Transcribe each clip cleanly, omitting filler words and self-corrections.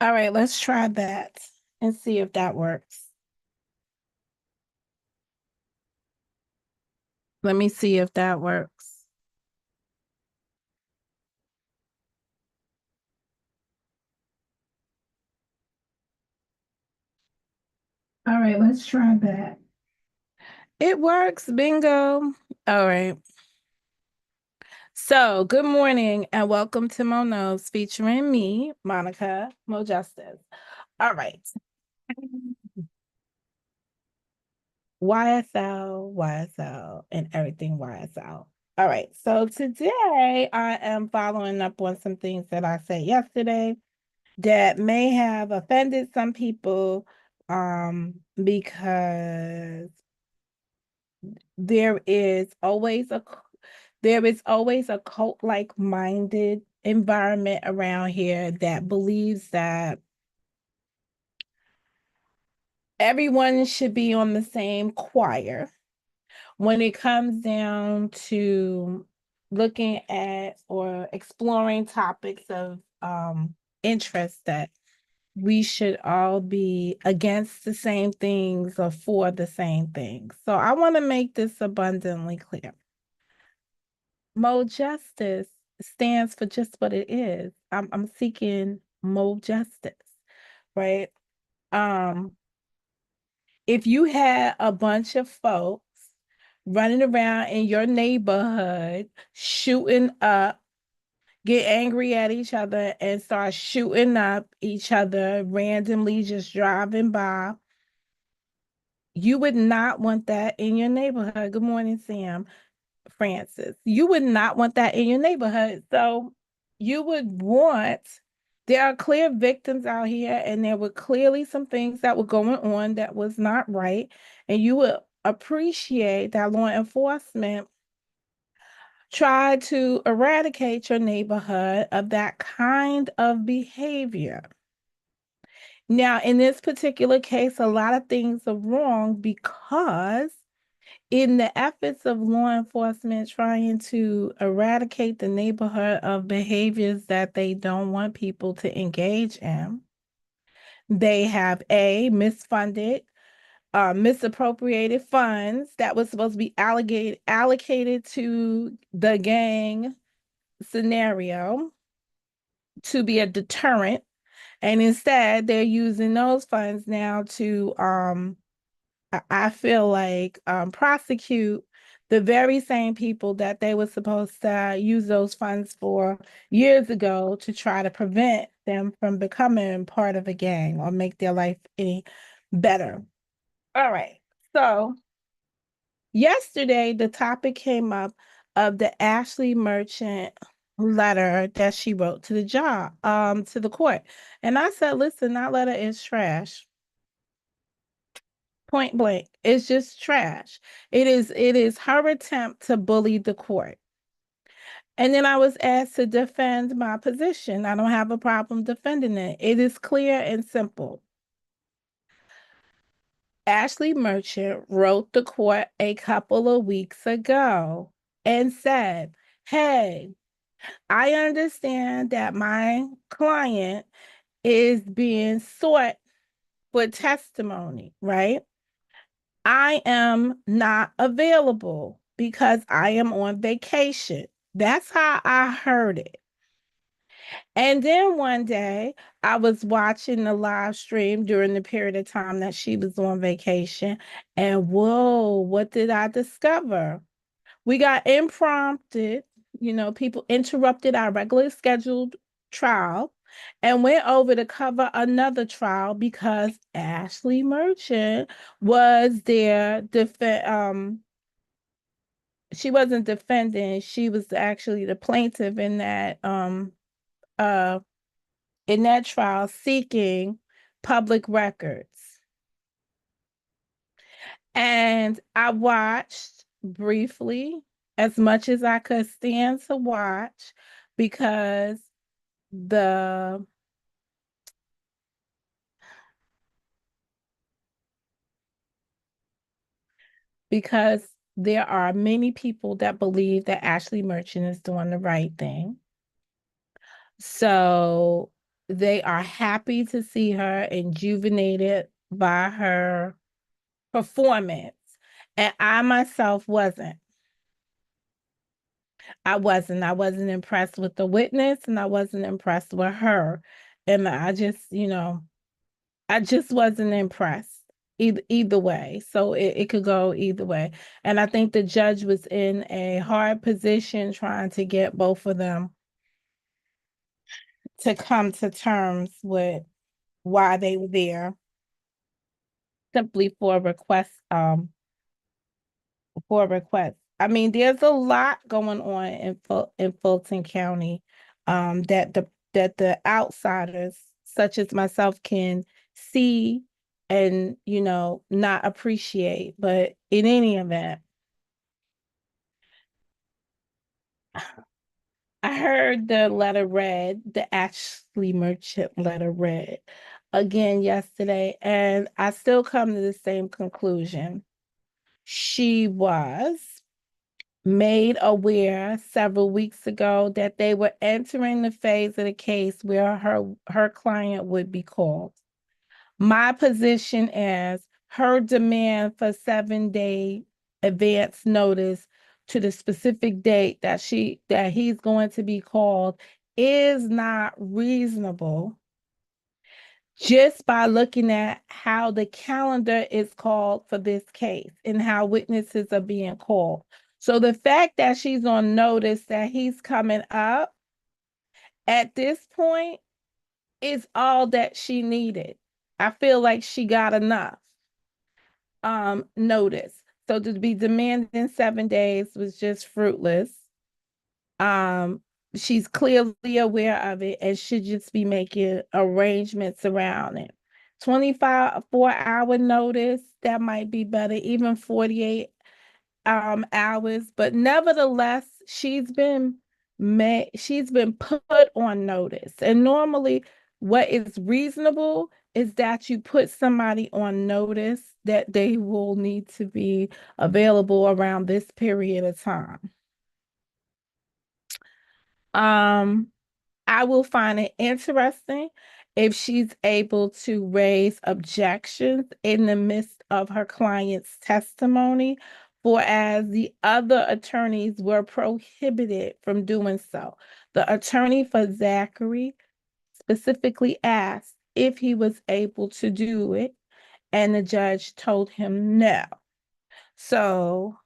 All right, let's try that and see if that works. Let me see if that works. All right, let's try that. It works. Bingo. All right. So, good morning and welcome to Mo Knows featuring me, Monica Mo Justice. All right. YSL, and everything YSL. All right. So today I am following up on some things that I said yesterday that may have offended some people because there is always a cult-like minded environment around here that believes that everyone should be on the same choir when it comes down to looking at or exploring topics of interest, that we should all be against the same things or for the same things. So I want to make this abundantly clear. Mo Justice stands for just what it is. I'm seeking Mo Justice, right? Um, if you had a bunch of folks running around in your neighborhood shooting up, get angry at each other and start shooting up each other randomly just driving by, you would not want that in your neighborhood. Good morning, Sam Francis. You would not want that in your neighborhood. So you would want, there are clear victims out here, and there were clearly some things that were going on that was not right. And you would appreciate that law enforcement try to eradicate your neighborhood of that kind of behavior. Now, in this particular case, a lot of things are wrong because in the efforts of law enforcement trying to eradicate the neighborhood of behaviors that they don't want people to engage in, they have misfunded, misappropriated funds that was supposed to be allocated to the gang scenario to be a deterrent, and instead they're using those funds now to I feel like prosecute the very same people that they were supposed to use those funds for years ago to try to prevent them from becoming part of a gang or make their life any better. All right. So yesterday, the topic came up of the Ashleigh Merchant letter that she wrote to the to the court. And I said, listen, that letter is trash. Point blank. It's just trash. It is her attempt to bully the court. And then I was asked to defend my position. I don't have a problem defending it. It is clear and simple. Ashleigh Merchant wrote the court a couple of weeks ago and said, hey, I understand that my client is being sought for testimony, right? I am not available because I am on vacation. That's how I heard it. And then one day I was watching the live stream during the period of time that she was on vacation. And whoa, what did I discover? We got impromptu, people interrupted our regularly scheduled trial and went over to cover another trial because Ashleigh Merchant was there she wasn't defending, she was actually the plaintiff uh in that trial seeking public records. And I watched briefly as much as I could stand to watch because the because there are many people that believe that Ashleigh Merchant is doing the right thing. So they are happy to see her rejuvenated by her performance. And I myself wasn't. I wasn't impressed with the witness and I wasn't impressed with her. And I just, I just wasn't impressed either way. So it could go either way. And I think the judge was in a hard position trying to get both of them to come to terms with why they were there, simply for a request. I mean, there's a lot going on in Fulton County, that the outsiders, such as myself, can see and not appreciate. But in any event, I heard the Ashley Merchant letter read again yesterday, and I still come to the same conclusion. She was made aware several weeks ago that they were entering the phase of the case where her client would be called. My position is her demand for 7-day advance notice to the specific date that he's going to be called is not reasonable, just by looking at how the calendar is called for this case and how witnesses are being called. So the fact that she's on notice that he's coming up at this point is all that she needed. I feel like she got enough notice. So to be demanding 7 days was just fruitless. Um, she's clearly aware of it and should just be making arrangements around it. 24-hour notice, that might be better, even 48 hours, but nevertheless, she's been put on notice. And normally what is reasonable is that you put somebody on notice that they will need to be available around this period of time. Um, I will find it interesting if she's able to raise objections in the midst of her client's testimony, for as the other attorneys were prohibited from doing so. The attorney for Zachary specifically asked if he was able to do it, and the judge told him no. So,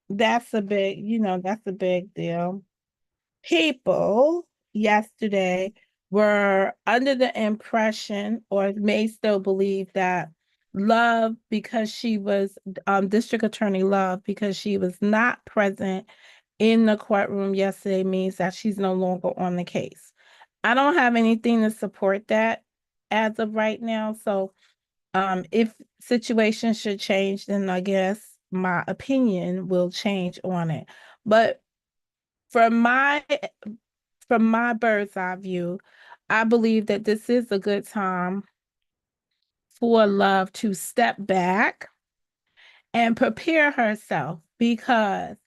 that's a big deal. People yesterday were under the impression, or may still believe, that Love, because she was District Attorney Love, because she was not present in the courtroom yesterday, means that she's no longer on the case. I don't have anything to support that as of right now. So if situations should change, then I guess my opinion will change on it. But from my bird's eye view, I believe that this is a good time for Love to step back and prepare herself, because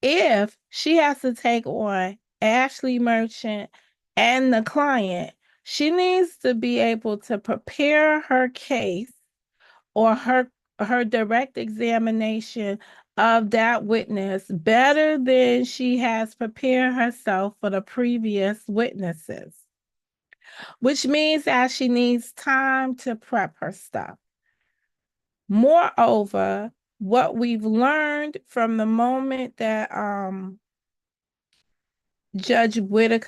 if she has to take on Ashleigh Merchant and the client, she needs to be able to prepare her case, or her direct examination of that witness, better than she has prepared herself for the previous witnesses, which means that she needs time to prep her stuff. Moreover, what we've learned from the moment that Judge Witt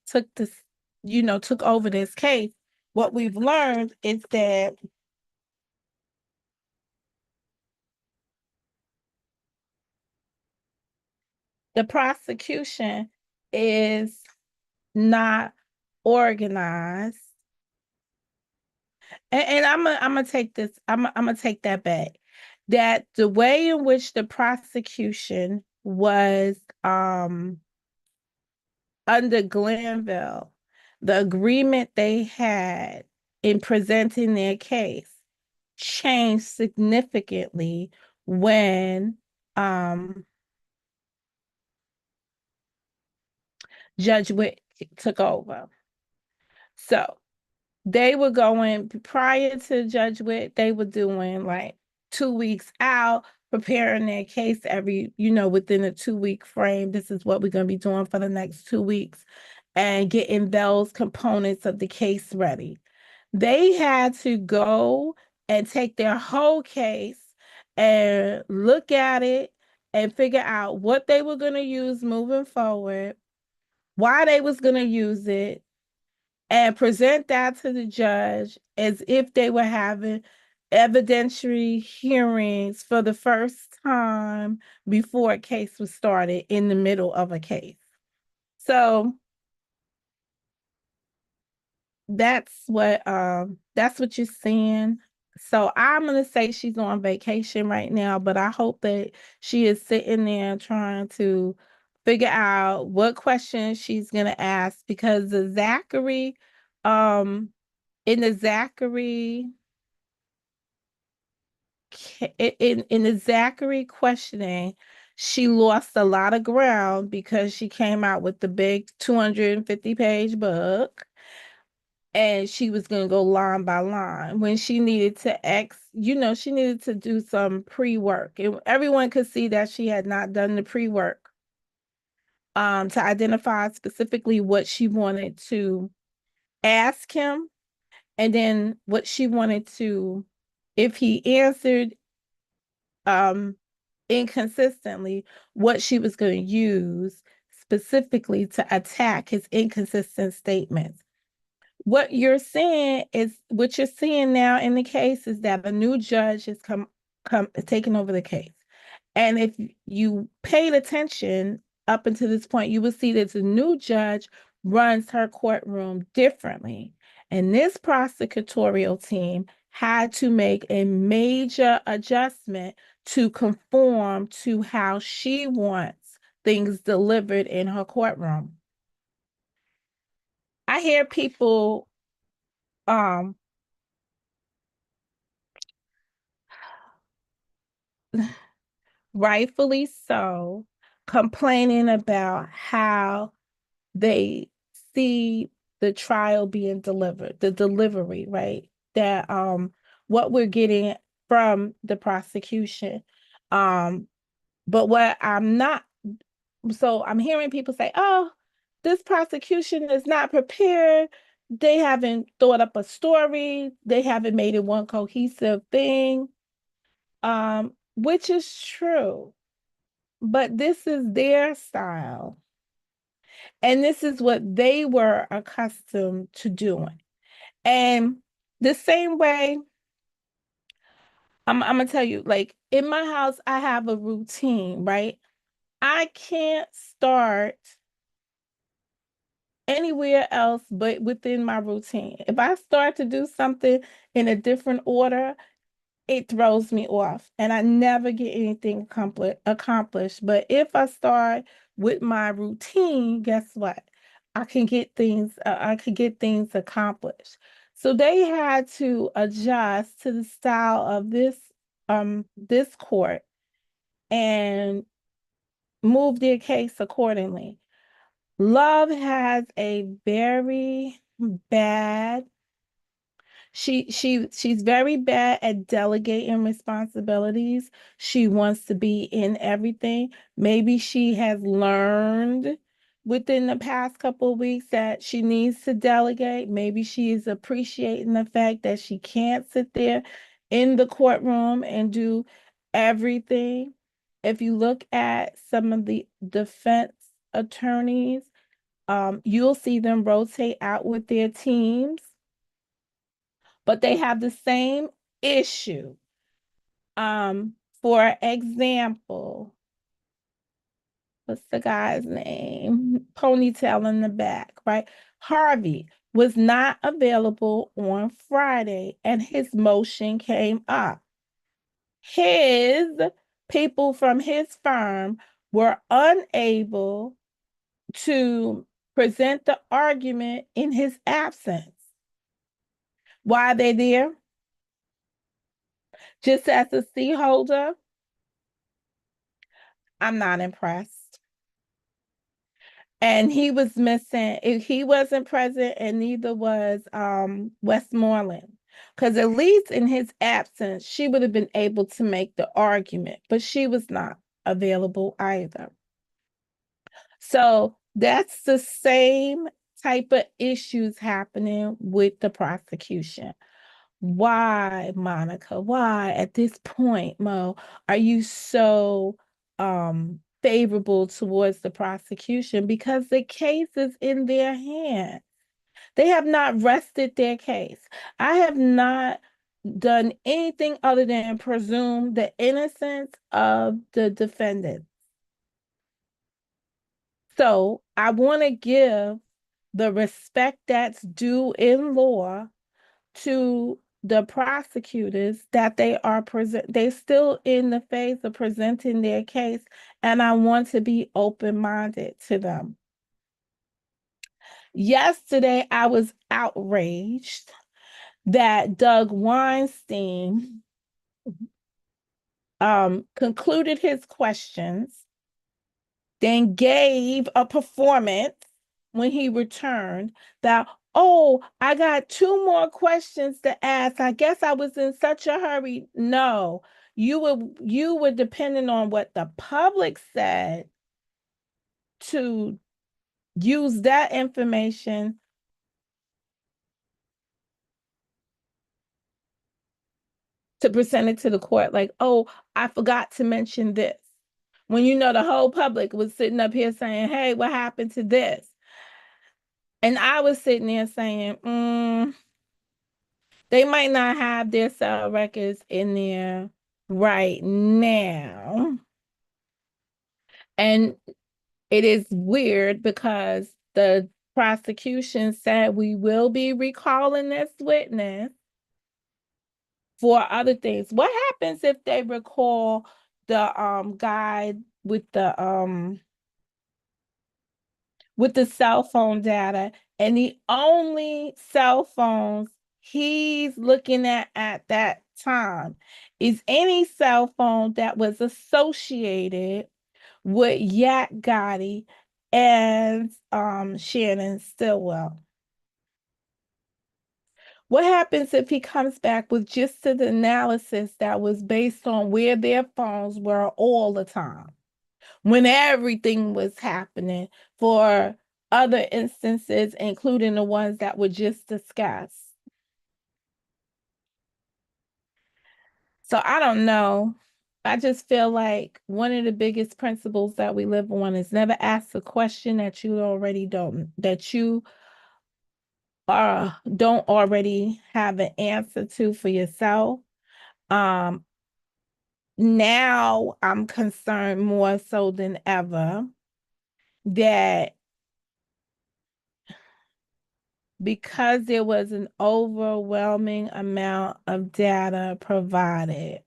took over this case, what we've learned is that the prosecution is not organized. And I'm gonna take this, I'm gonna take that back. That the way in which the prosecution was under Glanville, the agreement they had in presenting their case changed significantly when Judge Witt took over. So they were going prior to Judge Witt, they were doing like 2 weeks out, preparing their case every, within a 2 week frame. This is what we're going to be doing for the next 2 weeks and getting those components of the case ready. They had to go and take their whole case and look at it and figure out what they were going to use moving forward, why they was going to use it, and present that to the judge as if they were having evidentiary hearings for the first time before a case was started in the middle of a case. So that's what you're seeing. So I'm gonna say she's on vacation right now, but I hope that she is sitting there trying to figure out what questions she's gonna ask, because the Zachary, um, in the Zachary in the Zachary questioning, she lost a lot of ground because she came out with the big 250-page book, and she was going to go line by line when she needed to she needed to do some pre-work, and everyone could see that she had not done the pre-work to identify specifically what she wanted to ask him, and then what she wanted to, if he answered um inconsistently, what she was going to use specifically to attack his inconsistent statements. What you're seeing now in the case is that a new judge has come taking over the case. And if you paid attention up until this point, you will see that the new judge runs her courtroom differently. And this prosecutorial team had to make a major adjustment to conform to how she wants things delivered in her courtroom. I hear people um rightfully so, complaining about how they see the trial being delivered, the delivery, right? That what we're getting from the prosecution. Um, but what I'm not, so I'm hearing people say, oh, this prosecution is not prepared. They haven't thought up a story. They haven't made it one cohesive thing. Which is true. But this is their style. And this is what they were accustomed to doing. And the same way, I'm gonna tell you, like in my house, I have a routine, right? I can't start anywhere else but within my routine. If I start to do something in a different order, it throws me off and I never get anything accomplished. But if I start with my routine, guess what? I could get things accomplished. So they had to adjust to the style of this court and move their case accordingly. Love has a very bad she's very bad at delegating responsibilities. She wants to be in everything. Maybe she has learned within the past couple of weeks that she needs to delegate. Maybe she is appreciating the fact that she can't sit there in the courtroom and do everything. If you look at some of the defense attorneys, you'll see them rotate out with their teams, but they have the same issue. For example, what's the guy's name? Ponytail in the back, right? Harvey was not available on Friday and his motion came up. His people from his firm were unable to present the argument in his absence. Why are they there? Just as a C holder? I'm not impressed. And he was missing. He wasn't present, and neither was Westmoreland. Because at least in his absence, she would have been able to make the argument, but she was not available either. So that's the same type of issues happening with the prosecution. Why, Monica? Why at this point, Mo, are you so favorable towards the prosecution? Because the case is in their hands. They have not rested their case. I have not done anything other than presume the innocence of the defendant. So I want to give the respect that's due in law to the prosecutors that they still in the phase of presenting their case, and I want to be open-minded to them. Yesterday I was outraged that Doug Weinstein concluded his questions, then gave a performance when he returned that, oh, I got two more questions to ask. I guess I was in such a hurry. No, you were depending on what the public said to use that information to present it to the court. Like, oh, I forgot to mention this. When you know the whole public was sitting up here saying, hey, what happened to this? And I was sitting there saying, they might not have their cell records in there right now. And it is weird because the prosecution said we will be recalling this witness for other things. What happens if they recall the guy with the cell phone data, and the only cell phones he's looking at that time is any cell phone that was associated with Yak Gotti and Shannon Stillwell? What happens if he comes back with just an analysis that was based on where their phones were all the time, when everything was happening for other instances, including the ones that were just discussed? So I don't know. I just feel like one of the biggest principles that we live on is never ask a question that you already don't already have an answer to for yourself. Um, Now I'm concerned more so than ever that because there was an overwhelming amount of data provided,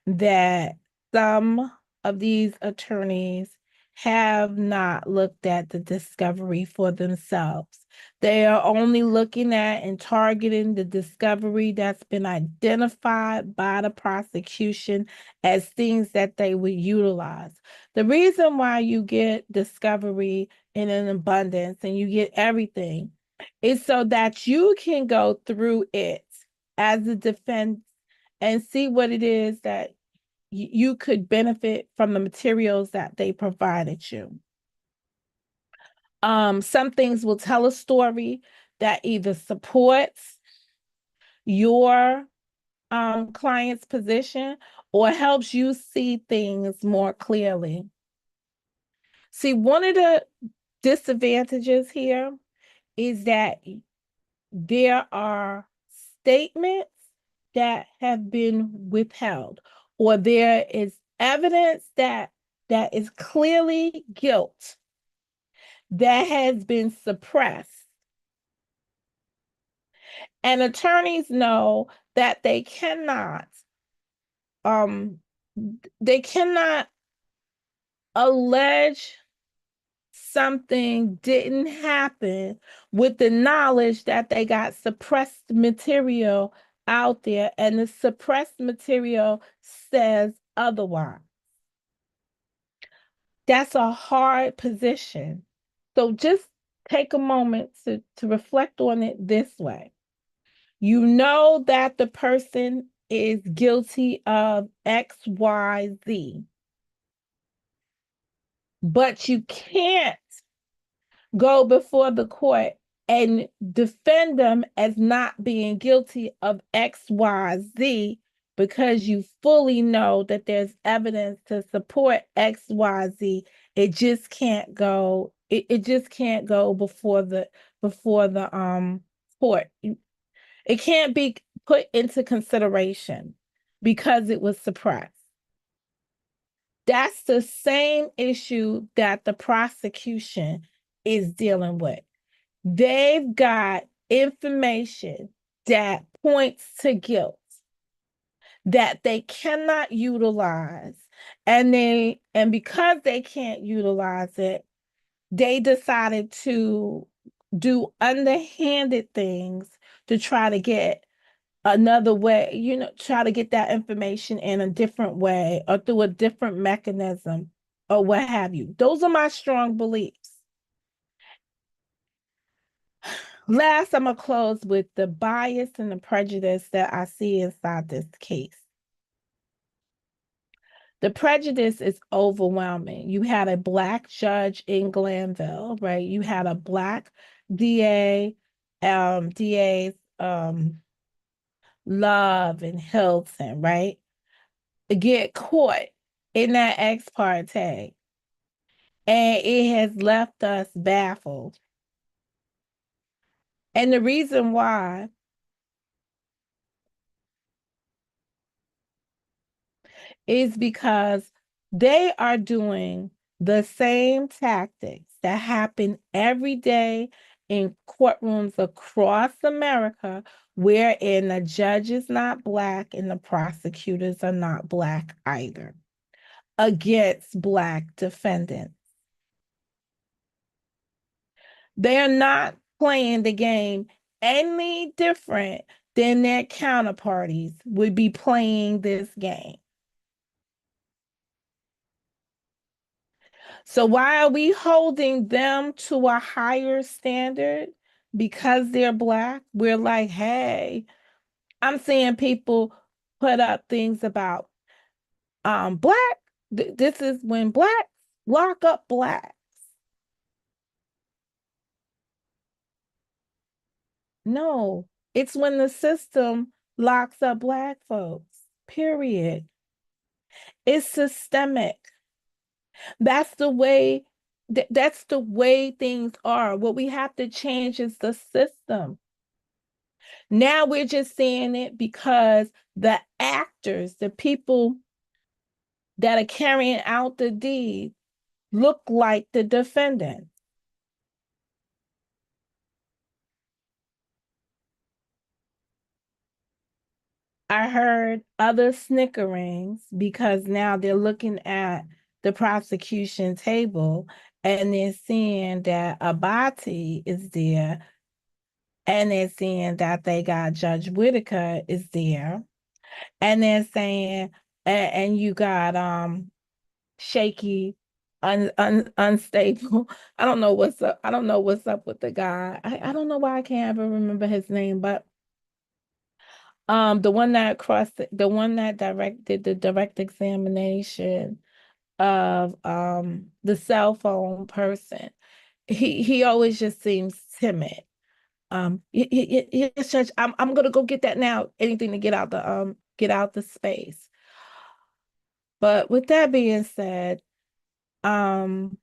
that some of these attorneys have not looked at the discovery for themselves. They are only looking at and targeting the discovery that's been identified by the prosecution as things that they would utilize. The reason why you get discovery in an abundance and you get everything is so that you can go through it as a defense and see what it is that you could benefit from the materials that they provided you. Some things will tell a story that either supports your client's position or helps you see things more clearly. See, one of the disadvantages here is that there are statements that have been withheld, or there is evidence that is clearly guilt that has been suppressed. And attorneys know that um they cannot allege something didn't happen with the knowledge that they got suppressed material out there, and the suppressed material says otherwise. That's a hard position. So just take a moment to reflect on it this way. You know that the person is guilty of XYZ, but you can't go before the court and defend them as not being guilty of XYZ because you fully know that there's evidence to support XYZ. It just can't go, it just can't go before the court. It can't be put into consideration because it was suppressed. That's the same issue that the prosecution is dealing with. They've got information that points to guilt that they cannot utilize. And because they can't utilize it, they decided to do underhanded things to try to get another way, try to get that information in a different way or through a different mechanism or what have you. Those are my strong beliefs. Last, I'm going to close with the bias and the prejudice that I see inside this case. The prejudice is overwhelming. You had a Black judge in Glanville, right? You had a Black DA, DAs Love and Hilton, right? Get caught in that ex parte. And it has left us baffled. And the reason why is because they are doing the same tactics that happen every day in courtrooms across America, wherein the judge is not Black and the prosecutors are not Black either, against Black defendants. They're not playing the game any different than their counterparties would be playing this game. So why are we holding them to a higher standard because they're Black? We're like, hey, I'm seeing people put up things about Black. This is when Blacks lock up Blacks. No, it's when the system locks up Black folks, period. It's systemic. That's the way that's the way things are. What we have to change is the system. Now we're just seeing it because the actors, the people that are carrying out the deed, look like the defendant. I heard other snickerings because now they're looking at the prosecution table and they're seeing that Abati is there and they're seeing that they got Judge Whitaker is there and they're saying and you got shaky unstable. I don't know what's up. I don't know what's up with the guy. I don't know why I can't ever remember his name, but the one that the one that directed the direct examination of the cell phone person. He always just seems timid. Yes, Judge, I'm gonna go get that now. Anything to get out the space. But with that being said, um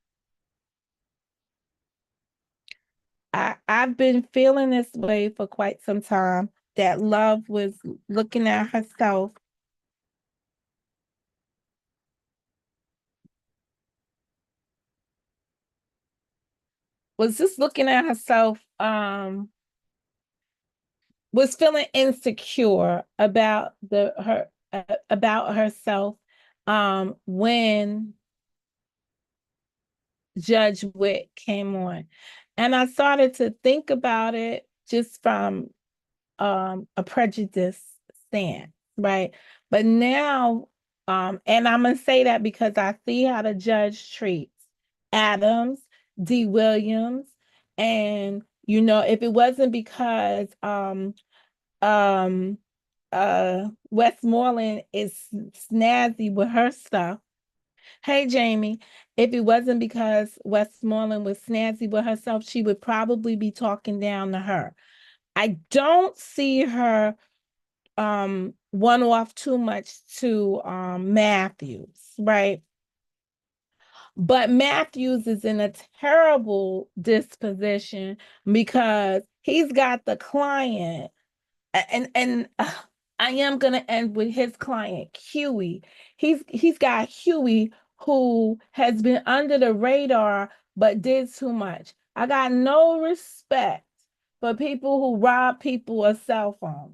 I've been feeling this way for quite some time. That Love was looking at herself. Was just looking at herself, was feeling insecure about about herself when Judge Witt came on. And I started to think about it just from a prejudice stance, right? But now, and I'm gonna say that because I see how the judge treats Adams, D. Williams. And, you know, if it wasn't because um Westmoreland is snazzy with her stuff. Hey Jamie, if it wasn't because Westmoreland was snazzy with herself, she would probably be talking down to her. I don't see her one off too much to Matthews, right? But Matthews is in a terrible disposition because he's got the client, and I am gonna end with his client, Huey. He's got Huey who has been under the radar but did too much. I got no respect for people who rob people of cell phone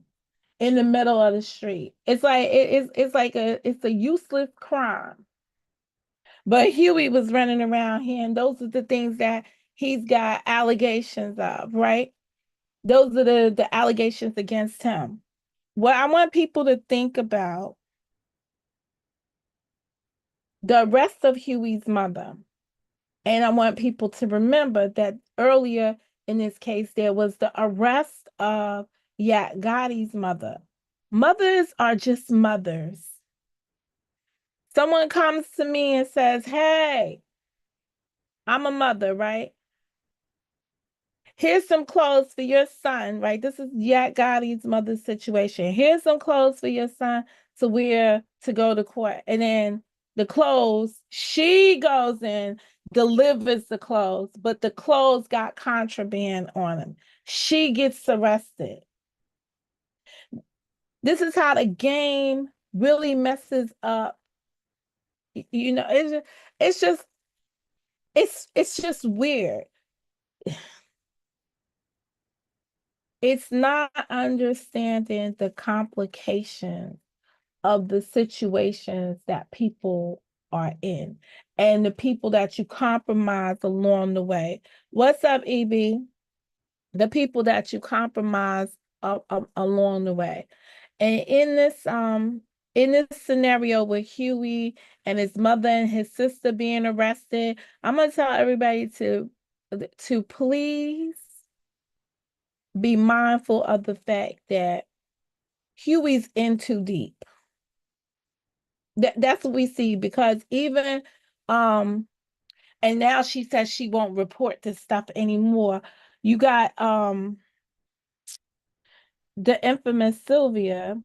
in the middle of the street. It's like it's like it's a useless crime. But Huey was running around here, and those are the things that he's got allegations of, right? Those are the allegations against him. What I want people to think about the arrest of Huey's mother. And I want people to remember that earlier in this case, there was the arrest of Yak Gotti's mother. Mothers are just mothers. Someone comes to me and says, hey, I'm a mother, right? Here's some clothes for your son, right? This is Yak Gotti's mother's situation. Here's some clothes for your son to wear to go to court. And then the clothes, she goes in, delivers the clothes, but the clothes got contraband on them. She gets arrested. This is how the game really messes up. You know, it's just it's just weird. It's not understanding the complications of the situations that people are in and the people that you compromise along the way. What's up, EB? The people that you compromise along the way. And in this scenario with Huey and his mother and his sister being arrested, I'm gonna tell everybody to please be mindful of the fact that Huey's in too deep. That's what we see because even and now she says she won't report this stuff anymore. You got the infamous Sylvia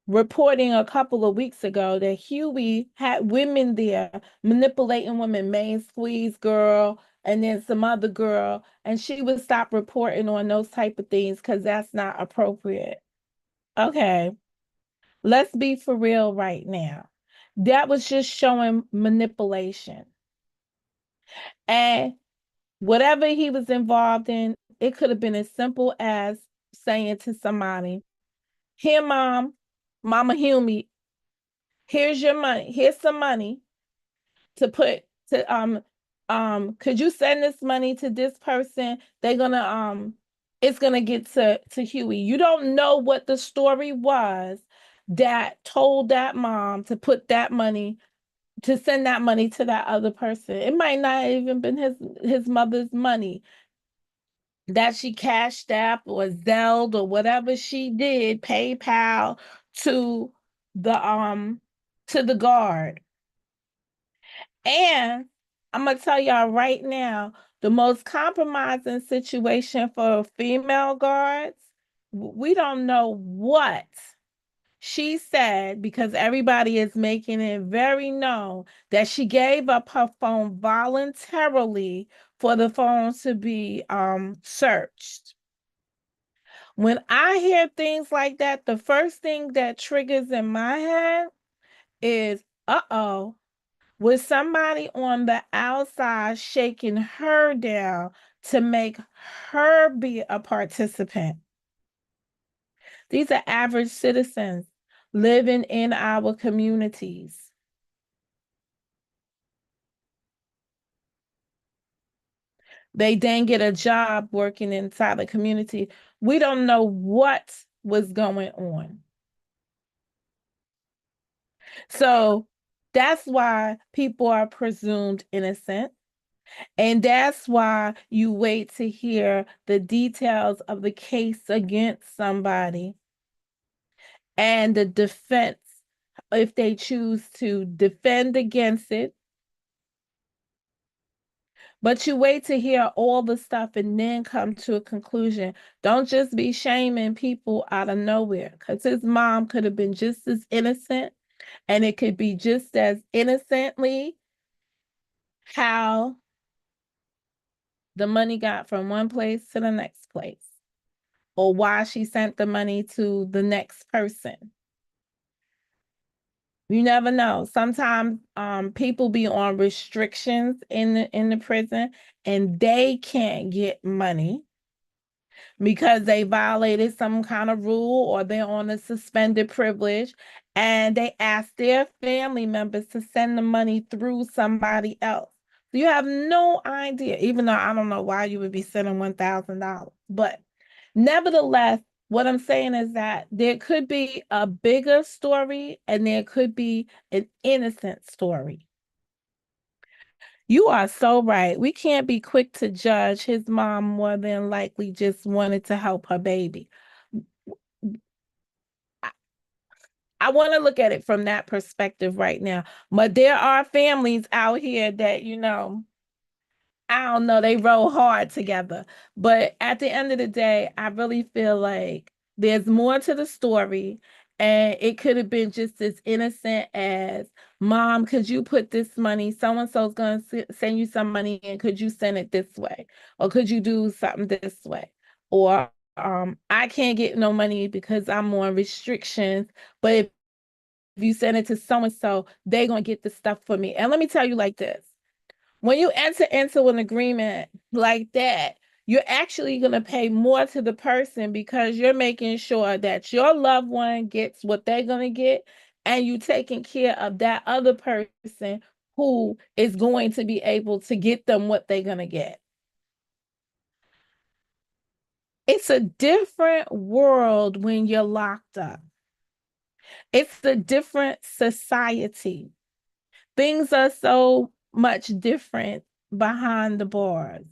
reporting a couple of weeks ago that Huey had women there manipulating women, main squeeze girl, and then some other girl, and she would stop reporting on those type of things because that's not appropriate. Okay, let's be for real right now. That was just showing manipulation. And whatever he was involved in, it could have been as simple as saying to somebody, here, Mama Hume, here's your money. Here's some money to put to could you send this money to this person? They're gonna it's gonna get to Huey. You don't know what the story was that told that mom to put that money to send that money to that other person. It might not even been his mother's money that she cashed app or Zelle or whatever she did, PayPal to the guard. And I'm gonna tell y'all right now, the most compromising situation for female guards, we don't know what she said because everybody is making it very known that she gave up her phone voluntarily for the phone to be searched. When I hear things like that, the first thing that triggers in my head is, uh-oh, was somebody on the outside shaking her down to make her be a participant? These are average citizens living in our communities. They then get a job working inside the community. We don't know what was going on. So that's why people are presumed innocent. And that's why you wait to hear the details of the case against somebody and the defense, if they choose to defend against it. But you wait to hear all the stuff and then come to a conclusion. Don't just be shaming people out of nowhere, because his mom could have been just as innocent, and it could be just as innocently how the money got from one place to the next place, or why she sent the money to the next person. You never know. Sometimes people be on restrictions in the prison, and they can't get money because they violated some kind of rule, or they're on a suspended privilege, and they ask their family members to send the money through somebody else. So you have no idea, even though I don't know why you would be sending $1,000. But nevertheless, what I'm saying is that there could be a bigger story and there could be an innocent story. You are so right. We can't be quick to judge. His mom more than likely just wanted to help her baby. I, I want to look at it from that perspective right now. But there are families out here that, I don't know, they roll hard together. But at the end of the day, I really feel like there's more to the story. And it could have been just as innocent as, Mom, could you put this money? So and so's going to send you some money, and could you send it this way? Or could you do something this way? Or I can't get no money because I'm on restrictions. But if you send it to so and so, they're going to get the stuff for me. And let me tell you like this, when you enter into an agreement like that, you're actually going to pay more to the person because you're making sure that your loved one gets what they're going to get, and you taking care of that other person who is going to be able to get them what they're going to get. It's a different world when you're locked up. It's a different society. Things are so much different behind the bars.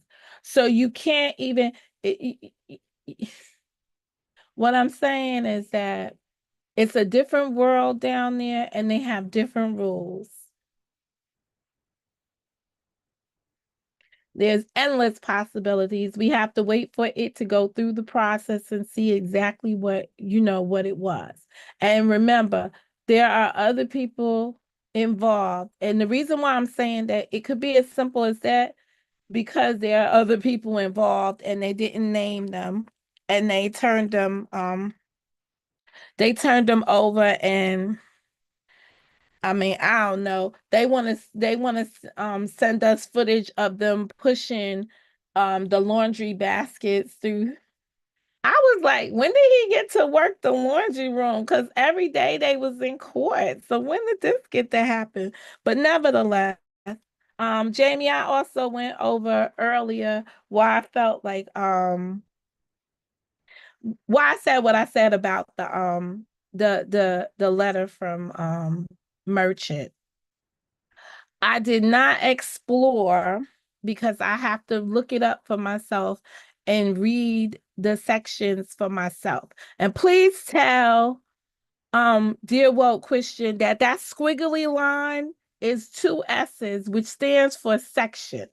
So you can't even, what I'm saying is that it's a different world down there and they have different rules. There's endless possibilities. We have to wait for it to go through the process and see exactly what it was. And remember, there are other people involved. And the reason why I'm saying that it could be as simple as that, because there are other people involved and they didn't name them, and they turned them over. And I mean, I don't know. They want to send us footage of them pushing the laundry baskets through. I was like, when did he get to work the laundry room? Because every day they was in court. So when did this get to happen? But nevertheless, Jamie, I also went over earlier why I felt like why I said what I said about the letter from Merchant. I did not explore because I have to look it up for myself and read the sections for myself. And please tell dear Woke Christian that squiggly line is two S's, which stands for section.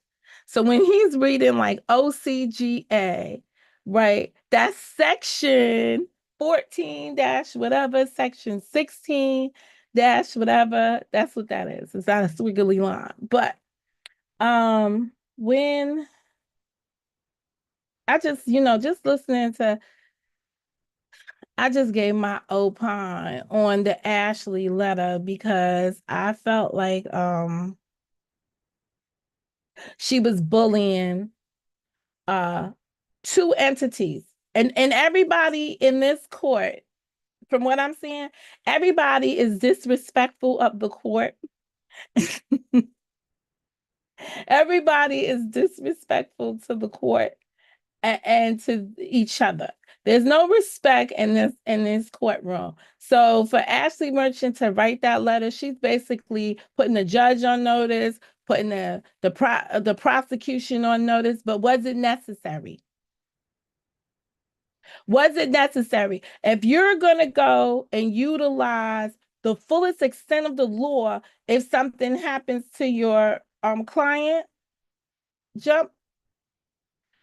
So when he's reading like OCGA, right, that's section 14 dash whatever, section 16 dash whatever, that's what that is. It's not a squiggly line. But when I just listening to, I just gave my opine on the Ashleigh letter because I felt like she was bullying uh two entities. And everybody in this court, from what I'm seeing, everybody is disrespectful of the court. Everybody is disrespectful to the court and to each other. There's no respect in this courtroom. So for Ashleigh Merchant to write that letter, she's basically putting the judge on notice, putting the prosecution on notice, but was it necessary? Was it necessary? If you're going to go and utilize the fullest extent of the law, if something happens to your client, jump,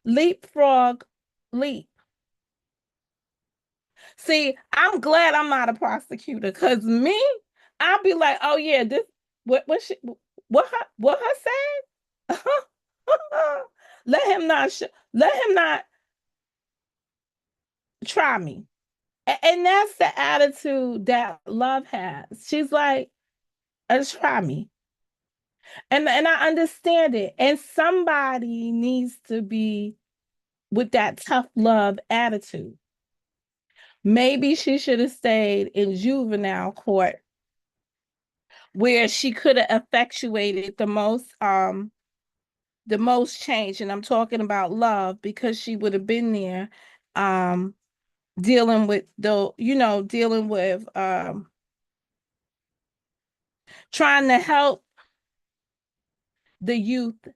leapfrog, leap. See, I'm glad I'm not a prosecutor, because me, I'll be like, oh yeah, this what her said? Let him not try me. And that's the attitude that love has. She's like, try me. And I understand it. And somebody needs to be with that tough love attitude. Maybe she should have stayed in juvenile court, where she could have effectuated the most change. And I'm talking about love, because she would have been there dealing with trying to help the youth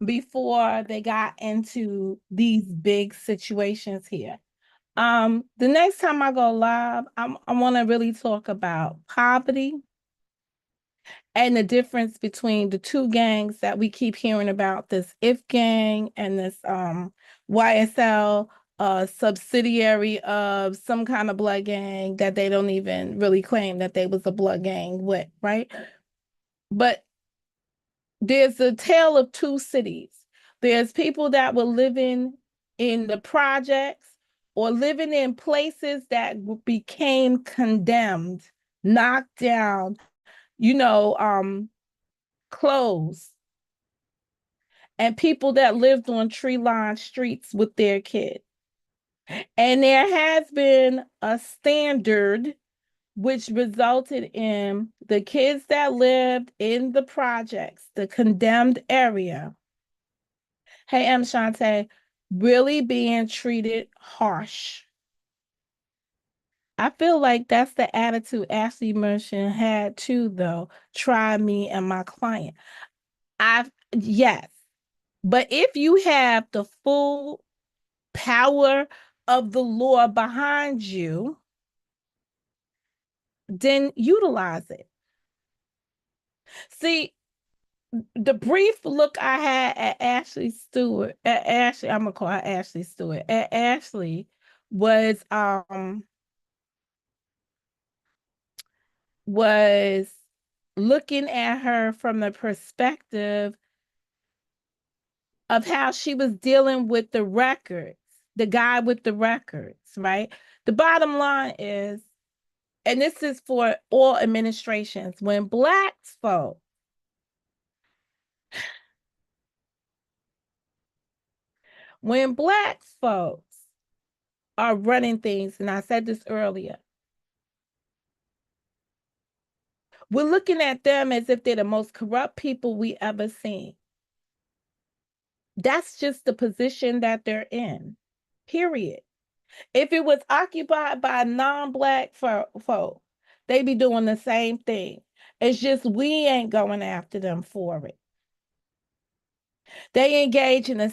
before they got into these big situations here. The next time I go live, I want to really talk about poverty and the difference between the two gangs that we keep hearing about, this If gang and this YSL subsidiary of some kind of blood gang that they don't even really claim that they was a blood gang with, right? But there's a tale of two cities. There's people that were living in the projects or living in places that became condemned, knocked down, closed, and people that lived on tree-lined streets with their kids. And there has been a standard which resulted in the kids that lived in the projects, the condemned area, hey, Shante, really being treated harsh. I feel like that's the attitude Ashleigh Merchant had too, though. Try me and my client. Yes. But if you have the full power of the law behind you, then utilize it. See, the brief look I had at Ashleigh Stewart, I'm gonna call her Ashleigh Stewart, at Ashleigh was looking at her from the perspective of how she was dealing with the records, the guy with the records, right? The bottom line is, and this is for all administrations, when Black folks are running things, and I said this earlier, we're looking at them as if they're the most corrupt people we ever seen. That's just the position that they're in, period. If it was occupied by non-Black folk, they be doing the same thing. It's just we ain't going after them for it. They engage in the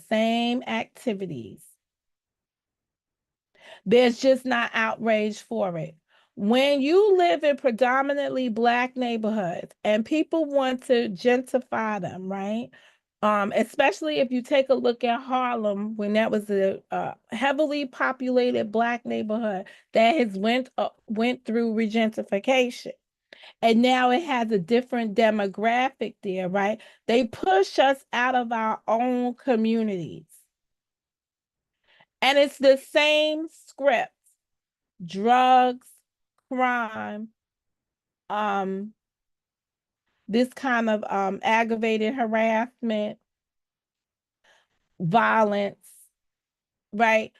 same activities. There's just not outrage for it. When you live in predominantly Black neighborhoods and people want to gentrify them, right? Especially if you take a look at Harlem, when that was a heavily populated Black neighborhood that has went through regentrification, and now it has a different demographic there, right? They push us out of our own communities, and it's the same script: drugs, crime, this kind of aggravated harassment, violence, right?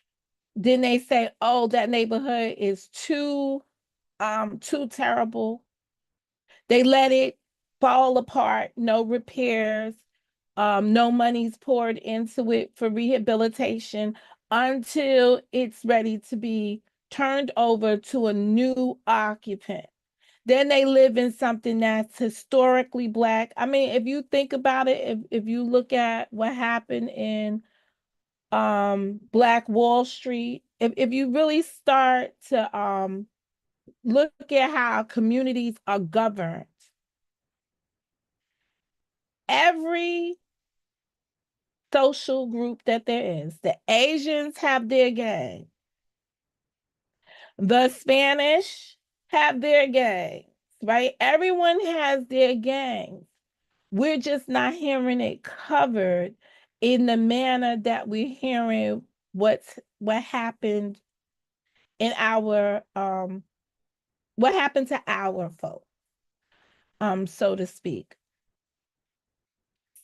Then they say, oh, that neighborhood is too terrible. They let it fall apart, no repairs, no money's poured into it for rehabilitation until it's ready to be turned over to a new occupant. Then they live in something that's historically Black. I mean, if you think about it, if you look at what happened in Black Wall Street, if you really start to look at how communities are governed, every social group that there is, the Asians have their gang, the Spanish have their gangs, right? Everyone has their gangs. We're just not hearing it covered in the manner that we're hearing what happened in our what happened to our folk, so to speak.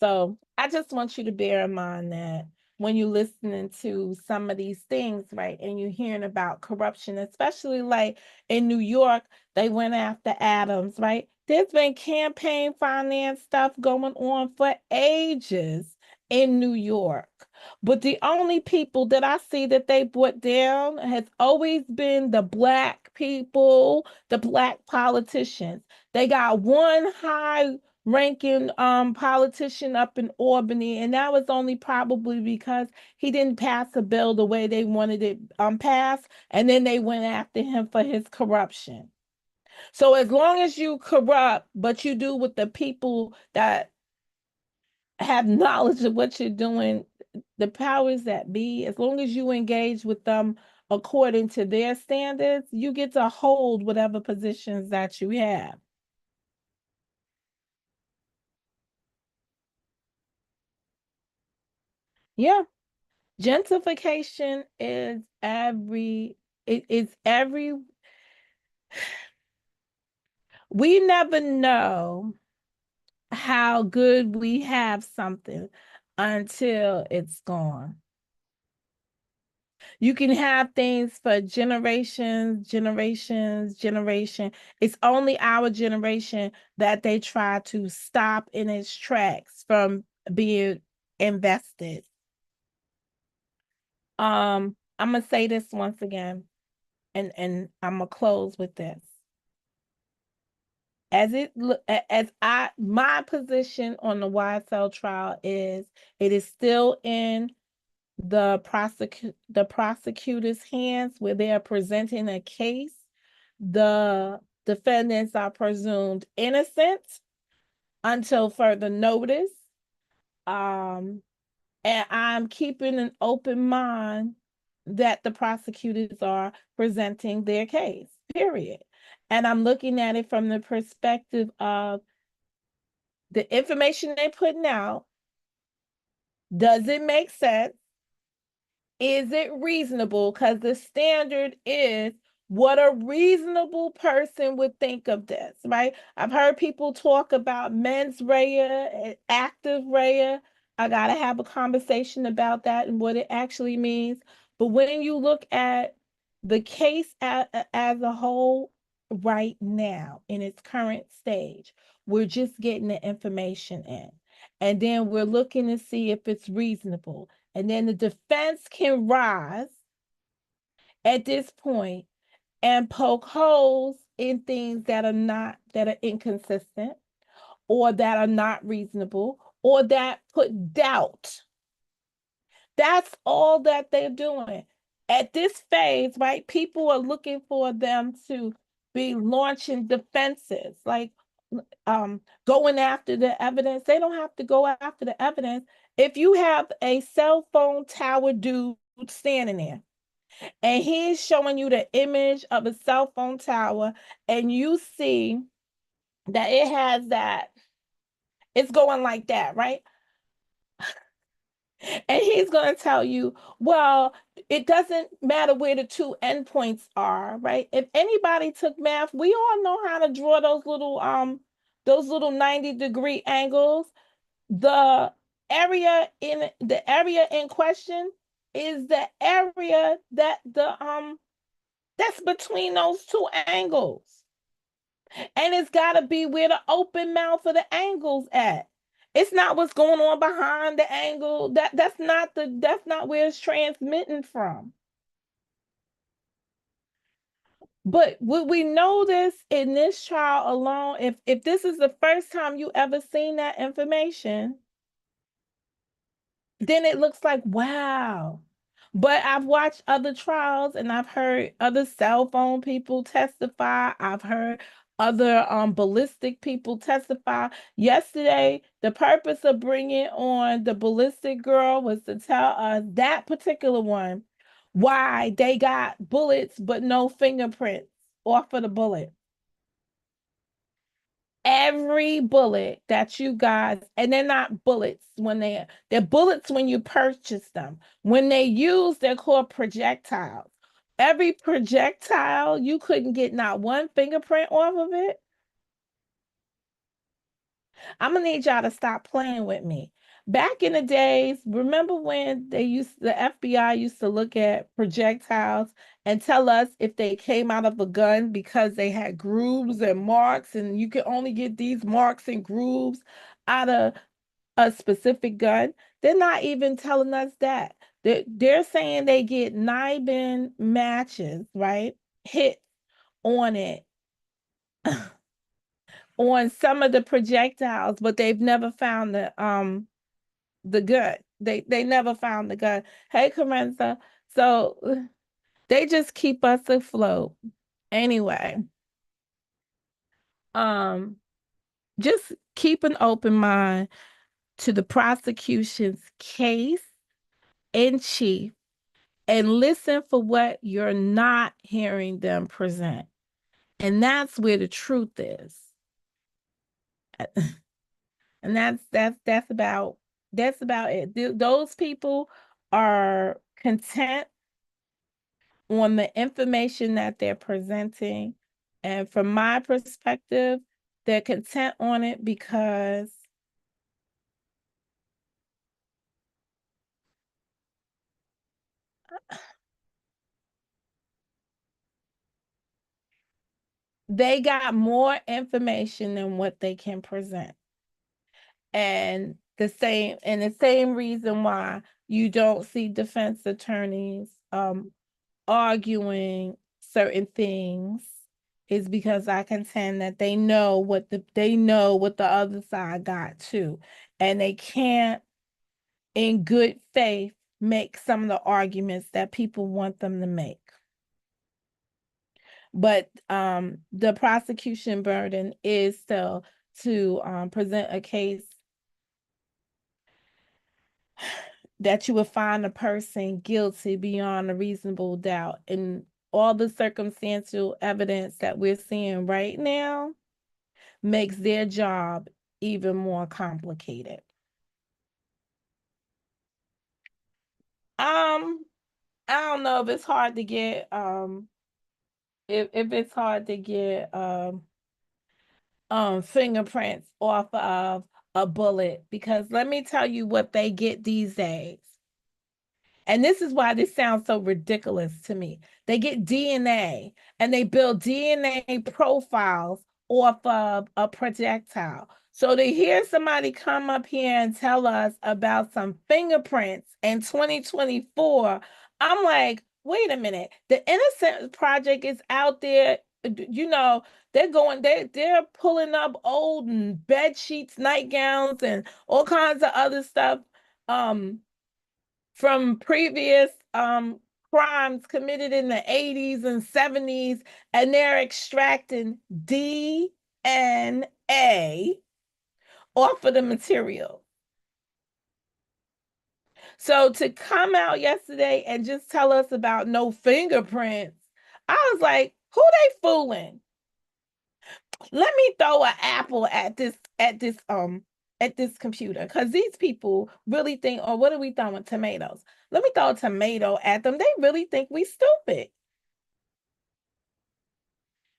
So I just want you to bear in mind that when you're listening to some of these things, right, and you're hearing about corruption, especially like in New York, they went after Adams, right? There's been campaign finance stuff going on for ages in New York. But the only people that I see that they brought down has always been the Black people, the Black politicians. They got one high ranking politician up in Albany, and that was only probably because he didn't pass a bill the way they wanted it passed, and then they went after him for his corruption. So as long as you corrupt, but you do with the people that have knowledge of what you're doing, the powers that be, as long as you engage with them according to their standards, you get to hold whatever positions that you have. Yeah. Gentrification is it's every we never know how good we have something until it's gone. You can have things for generations, generations, generation. It's only our generation that they try to stop in its tracks from being invested. I'm gonna say this once again, and I'm gonna close with this. As I my position on the YSL trial is it is still in the prosecutor's hands where they are presenting a case. The defendants are presumed innocent until further notice. Um, and I'm keeping an open mind that the prosecutors are presenting their case, period. And I'm looking at it from the perspective of the information they're putting out. Does it make sense? Is it reasonable? Because the standard is what a reasonable person would think of this, right? I've heard people talk about mens rea and active rea. I got to have a conversation about that and what it actually means. But when you look at the case as a whole right now in its current stage, we're just getting the information in. And then we're looking to see if it's reasonable. And then the defense can rise at this point and poke holes in things that are inconsistent or that are not reasonable or that put doubt. That's all that they're doing. At this phase, right? People are looking for them to be launching defenses, like going after the evidence. They don't have to go after the evidence. If you have a cell phone tower dude standing there and he's showing you the image of a cell phone tower and you see that it has that, it's going like that, right? And he's going to tell you, well, it doesn't matter where the two endpoints are, right? If anybody took math, we all know how to draw those little 90-degree angles. The area in question is the area that's between those two angles. And it's got to be where the open mouth of the angles at. It's not what's going on behind the angle. That's not where it's transmitting from. But would we know this in this trial alone? If this is the first time you ever seen that information, then it looks like wow. But I've watched other trials and I've heard other cell phone people testify. I've heard other ballistic people testify. Yesterday, the purpose of bringing on the ballistic girl was to tell us, that particular one, why they got bullets but no fingerprints off of the bullet. Every bullet that you guys, and they're not bullets when they're bullets when you purchase them. When they use, they're called projectiles. Every projectile, you couldn't get not one fingerprint off of it. I'm gonna need y'all to stop playing with me. Back in the days, remember when the FBI used to look at projectiles and tell us if they came out of a gun because they had grooves and marks, and you could only get these marks and grooves out of a specific gun? They're not even telling us that. They're saying they get nine matches, right? Hit on it on some of the projectiles, but they've never found the gun. They never found the gun. Hey, Carenza. So they just keep us afloat. Anyway, um, just keep an open mind to the prosecution's case in chief and listen for what you're not hearing them present. And that's where the truth is. And that's about it. Those people are content on the information that they're presenting. And from my perspective, they're content on it because they got more information than what they can present. And the same reason why you don't see defense attorneys arguing certain things is because I contend that they know what the other side got too, and they can't in good faith make some of the arguments that people want them to make. But the prosecution burden is still to present a case that you would find a person guilty beyond a reasonable doubt. And all the circumstantial evidence that we're seeing right now makes their job even more complicated. Um, I don't know if it's hard to get if it's hard to get fingerprints off of a bullet, because let me tell you what they get these days. And this is why this sounds so ridiculous to me. They get DNA and they build DNA profiles off of a projectile. So to hear somebody come up here and tell us about some fingerprints in 2024, I'm like, wait a minute. The Innocent Project is out there. They're pulling up old bed sheets, nightgowns, and all kinds of other stuff. From previous crimes committed in the 80s and 70s, and they're extracting DNA off of the material. So to come out yesterday and just tell us about no fingerprints, I was like, who they fooling? Let me throw an apple at this computer, because these people really think, oh, what are we throwing? Tomatoes. Let me throw a tomato at them. They really think we stupid.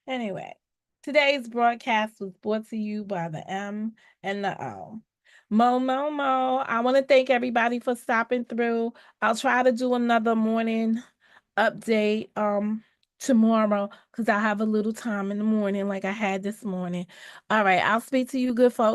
Anyway, today's broadcast was brought to you by the M and the O. Mo. I want to thank everybody for stopping through. I'll try to do another morning update tomorrow, because I have a little time in the morning like I had this morning. All right, I'll speak to you good folks.